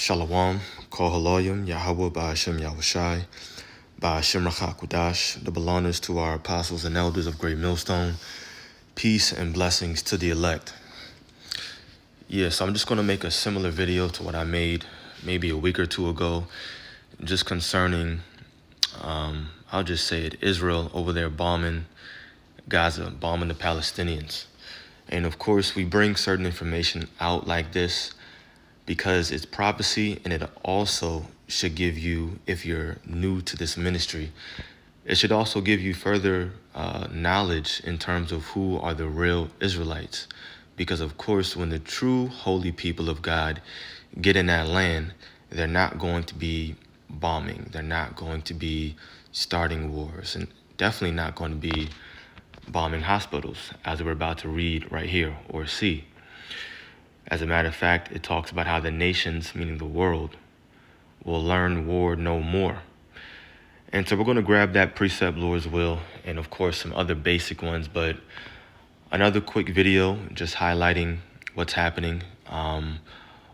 Shalom, Kol Haloyim, Yahweh Ba'ashem Yahushai, Ba'ashem Rachakudash, the belongers to our apostles and elders of Great Millstone, peace and blessings to the elect. So I'm just going to make a similar video to what I made maybe a week or two ago, just concerning, I'll just say it, Israel over there bombing Gaza, bombing the Palestinians. And of course, we bring certain information out like this because it's prophecy, and it also should give you, if you're new to this ministry, it should also give you further knowledge in terms of who are the real Israelites. Because of course, when the true holy people of God get in that land, they're not going to be bombing. They're not going to be starting wars, and definitely not going to be bombing hospitals, as we're about to read right here or see. As a matter of fact, it talks about how the nations, meaning the world, will learn war no more. And so we're going to grab that precept, Lord's will, and of course some other basic ones, but another quick video just highlighting what's happening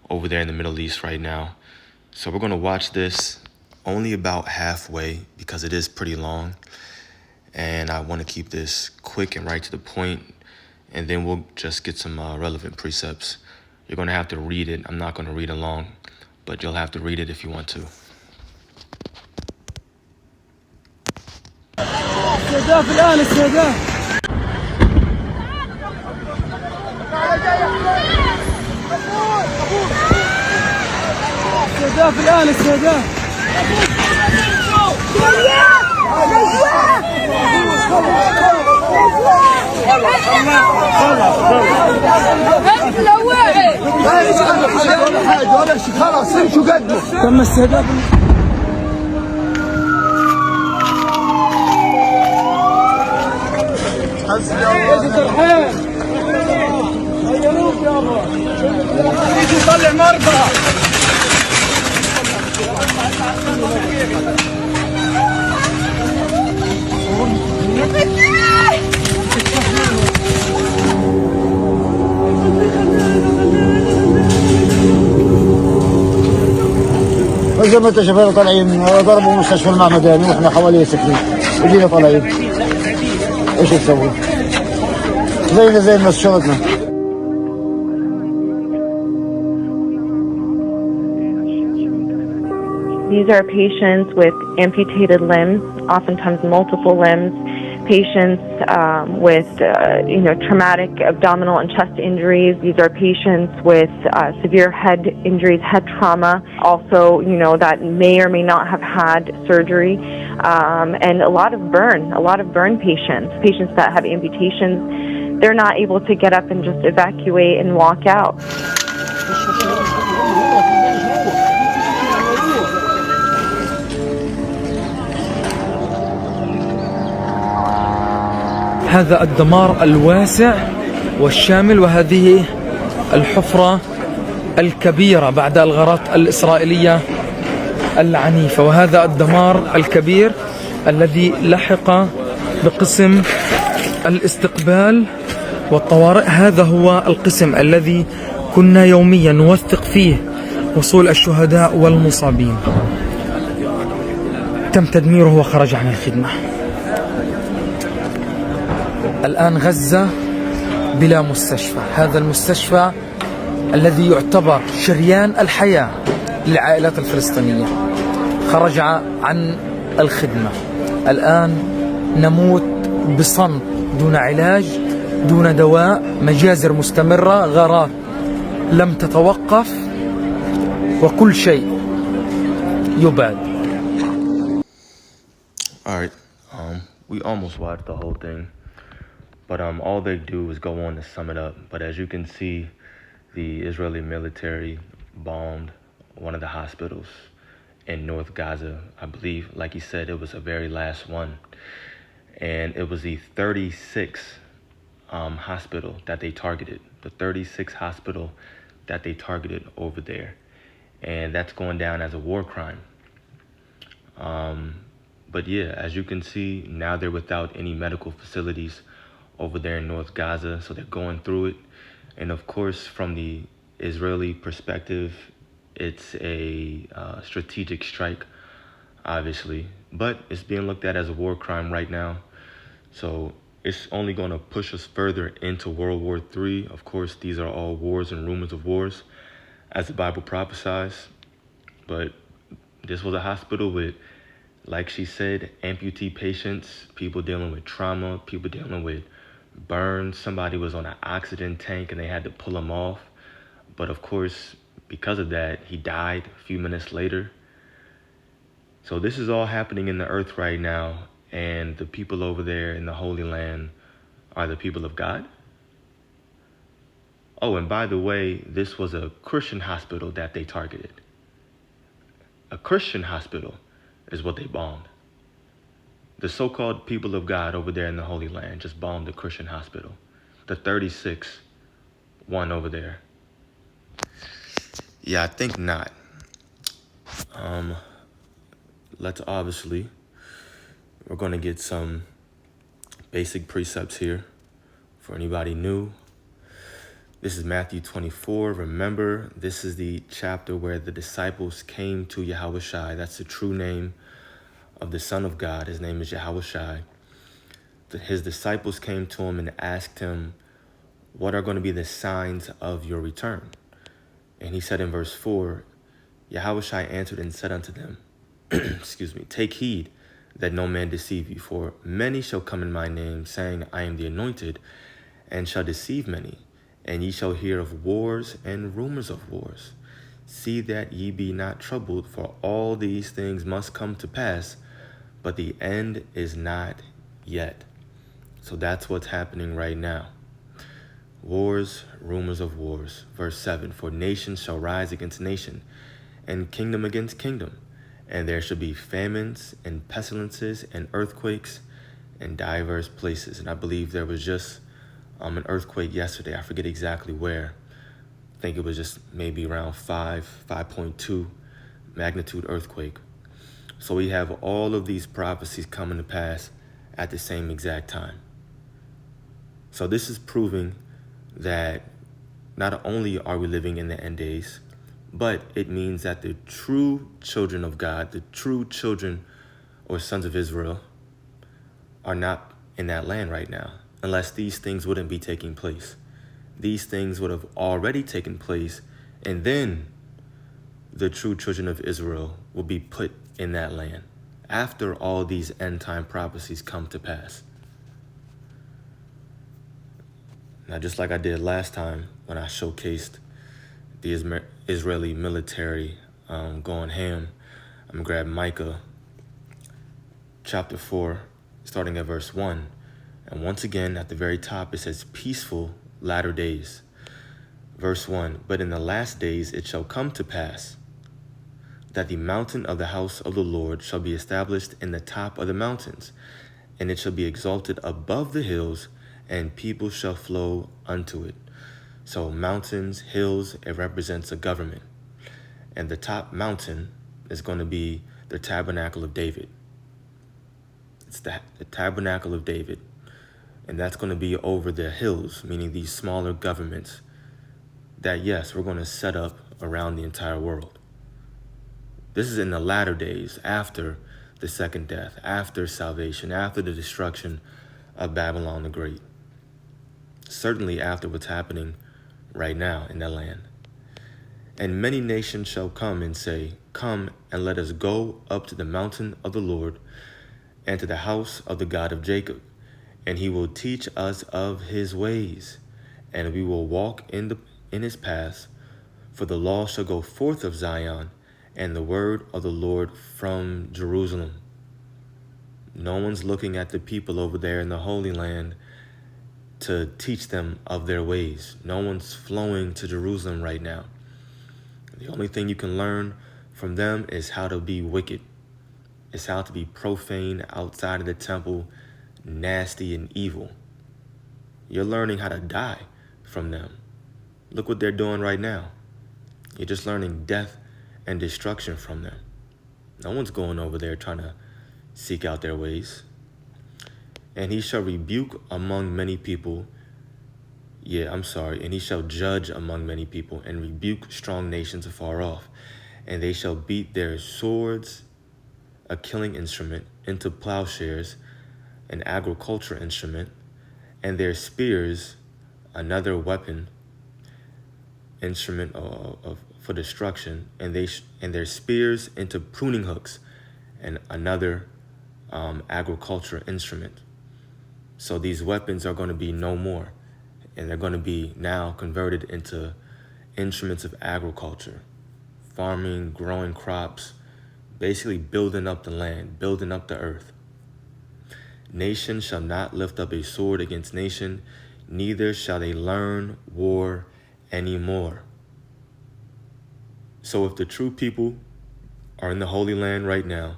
over there in the Middle East right now. So we're going to watch this only about halfway because it is pretty long, and I want to keep this quick and right to the point, and then we'll just get some relevant precepts. You're going to have to read it. I'm not going to read along, but you'll have to read it if you want to. تم استهداف طلع مرضى زي ما انت شايفين طالعين ضربوا مستشفى المعمداني واحنا حواليه ساكنين ودينا طالعين ايش نسوي؟ زينا زي الناس شغلتنا. These are patients with amputated limbs, oftentimes multiple limbs, patients with traumatic abdominal and chest injuries. These are patients with severe head injuries, head trauma, also, that may or may not have had surgery, and a lot of burn patients that have amputations. They're not able to get up and just evacuate and walk out. هذا الدمار الواسع والشامل، وهذه الحفرة الكبيرة بعد الغارات الإسرائيلية العنيفة، وهذا الدمار الكبير الذي لحق بقسم الاستقبال والطوارئ. هذا هو القسم الذي كنا يوميا نوثق فيه وصول الشهداء والمصابين. تم تدميره وخرج عن الخدمة. الآن غزة بلا مستشفى. هذا المستشفى الذي يعتبر شريان الحياة للعائلات الفلسطينية خرج عن الخدمة. الآن نموت بصمت، دون علاج، دون دواء، مجازر مستمرة، غارات لم تتوقف، وكل شيء يباد. All right, we almost watched the whole thing. But all they do is go on to sum it up. But as you can see, the Israeli military bombed one of the hospitals in North Gaza. I believe, like he said, it was the very last one. And it was the 36th hospital that they targeted. The 36th hospital that they targeted over there. And that's going down as a war crime. But yeah, as you can see, now they're without any medical facilities over there in North Gaza, so they're going through it. And of course, from the Israeli perspective, It's a strategic strike, obviously, but it's being looked at as a war crime right now. So it's only going to push us further into World War III. Of course, these are all wars and rumors of wars, as the Bible prophesies. But this was a hospital with, like she said, amputee patients, people dealing with trauma, people dealing with burns. Somebody was on an oxygen tank and they had to pull him off. But of course, because of that, he died a few minutes later. So this is all happening in the earth right now. And the people over there in the Holy Land are the people of God. Oh, and by the way, this was a Christian hospital that they targeted. A Christian hospital is what they bombed. The so-called people of God over there in the Holy Land just bombed the Christian hospital. The 36 one over there. Yeah, I think not. Let's obviously, we're going to get some basic precepts here for anybody new. This is Matthew 24. Remember, this is the chapter where the disciples came to Yahushua. That's the true name of the Son of God. His name is Yahushua. His disciples came to him and asked him, what are going to be the signs of your return? And he said in verse 4, Yahushua answered and said unto them, excuse me, take heed that no man deceive you, for many shall come in my name, saying, I am the anointed, and shall deceive many. And ye shall hear of wars and rumors of wars. See that ye be not troubled, for all these things must come to pass, but the end is not yet. So that's what's happening right now. Wars, rumors of wars. Verse 7, for nation shall rise against nation, and kingdom against kingdom. And there shall be famines and pestilences and earthquakes in diverse places. And I believe there was just an earthquake yesterday. I forget exactly where. I think it was just maybe around 5.2 magnitude earthquake. So we have all of these prophecies coming to pass at the same exact time. So this is proving that not only are we living in the end days, but it means that the true children of God, the true children or sons of Israel, are not in that land right now, unless these things wouldn't be taking place. These things would have already taken place, and then the true children of Israel will be put in that land after all these end time prophecies come to pass. Now, just like I did last time when I showcased the Israeli military going ham, I'm going to grab Micah chapter 4, starting at verse 1. And once again, at the very top, it says, peaceful latter days. Verse 1, but in the last days it shall come to pass that the mountain of the house of the Lord shall be established in the top of the mountains, and it shall be exalted above the hills, and people shall flow unto it. So mountains, hills, it represents a government. And the top mountain is going to be the tabernacle of David. It's the tabernacle of David. And that's going to be over the hills, meaning these smaller governments that, yes, we're going to set up around the entire world. This is in the latter days, after the second death, after salvation, after the destruction of Babylon the Great. Certainly after what's happening right now in that land. And many nations shall come and say, come and let us go up to the mountain of the Lord and to the house of the God of Jacob. And he will teach us of his ways, and we will walk in his paths. For the law shall go forth of Zion, and the word of the Lord from Jerusalem. No one's looking at the people over there in the Holy Land to teach them of their ways. No one's flowing to Jerusalem right now. The only thing you can learn from them is how to be wicked. It's how to be profane outside of the temple, nasty and evil. You're learning how to die from them. Look what they're doing right now. You're just learning death and destruction from them. No one's going over there trying to seek out their ways. And he shall rebuke among many people, And he shall judge among many people and rebuke strong nations afar off. And they shall beat their swords, a killing instrument, into plowshares, an agriculture instrument, and their spears, another weapon, instrument for destruction, and their spears into pruning hooks, and another agriculture instrument. So these weapons are going to be no more, and they're going to be now converted into instruments of agriculture, farming, growing crops, basically building up the land, building up the earth. Nation shall not lift up a sword against nation, neither shall they learn war anymore. So if the true people are in the Holy Land right now,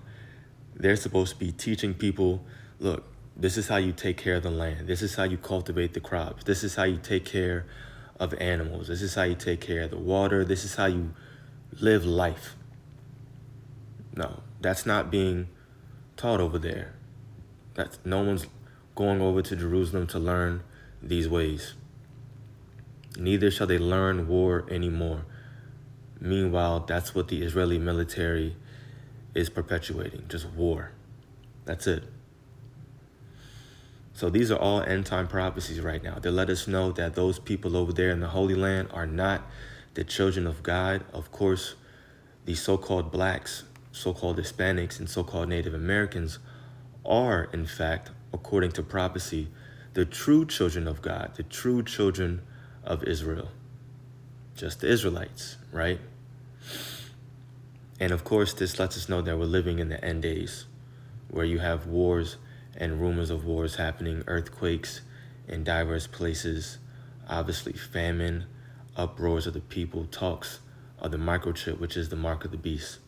they're supposed to be teaching people, look, this is how you take care of the land. This is how you cultivate the crops. This is how you take care of animals. This is how you take care of the water. This is how you live life. No, that's not being taught over there. No one's going over to Jerusalem to learn these ways. Neither shall they learn war anymore. Meanwhile, that's what the Israeli military is perpetuating, just war. That's it. So these are all end-time prophecies right now. They let us know that those people over there in the Holy Land are not the children of God. Of course, these so-called blacks, so-called Hispanics, and so-called Native Americans are, in fact, according to prophecy, the true children of God, the true children of Israel. Just the Israelites, right? And of course, this lets us know that we're living in the end days, where you have wars and rumors of wars happening, earthquakes in diverse places, obviously famine, uproars of the people, talks of the microchip, which is the mark of the beast.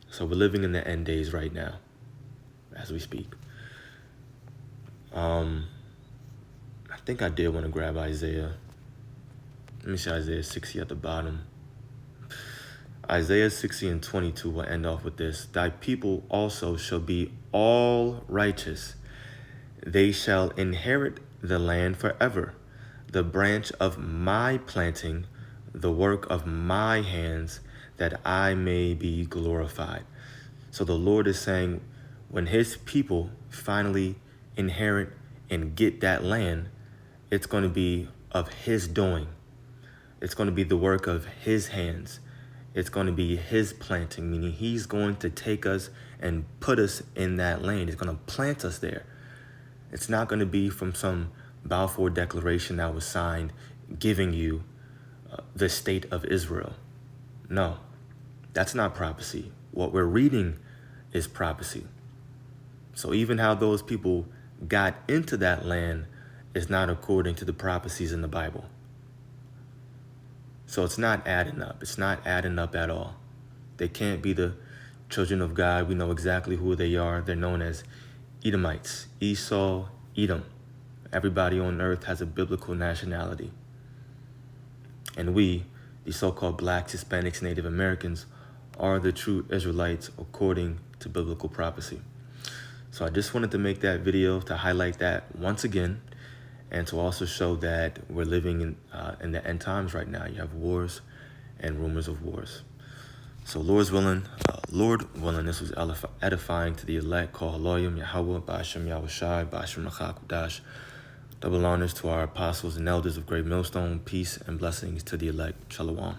So we're living in the end days right now, as we speak. I think I did want to grab Isaiah. Let me see Isaiah 60 at the bottom. Isaiah 60 and 22 will end off with this. Thy people also shall be all righteous. They shall inherit the land forever. The branch of my planting, the work of my hands, that I may be glorified. So the Lord is saying, when his people finally inherit and get that land, it's going to be of his doing. It's going to be the work of his hands. It's going to be his planting, meaning he's going to take us and put us in that land. He's going to plant us there. It's not going to be from some Balfour Declaration that was signed giving you the state of Israel. No, that's not prophecy. What we're reading is prophecy. So even how those people got into that land is not according to the prophecies in the Bible. So it's not adding up. It's not adding up at all. They can't be the children of God. We know exactly who they are. They're known as Edomites, Esau, Edom. Everybody on earth has a biblical nationality. And we, the so-called blacks, Hispanics, Native Americans, are the true Israelites according to biblical prophecy. So I just wanted to make that video to highlight that once again, and to also show that we're living in the end times right now. You have wars and rumors of wars. So Lord willing, this was edifying to the elect. Call Haloyim, Yahweh, Ba'ashem Yahushai, Ba'ashem Rachakudash. Double honors to our apostles and elders of Great Millstone. Peace and blessings to the elect. Shalom.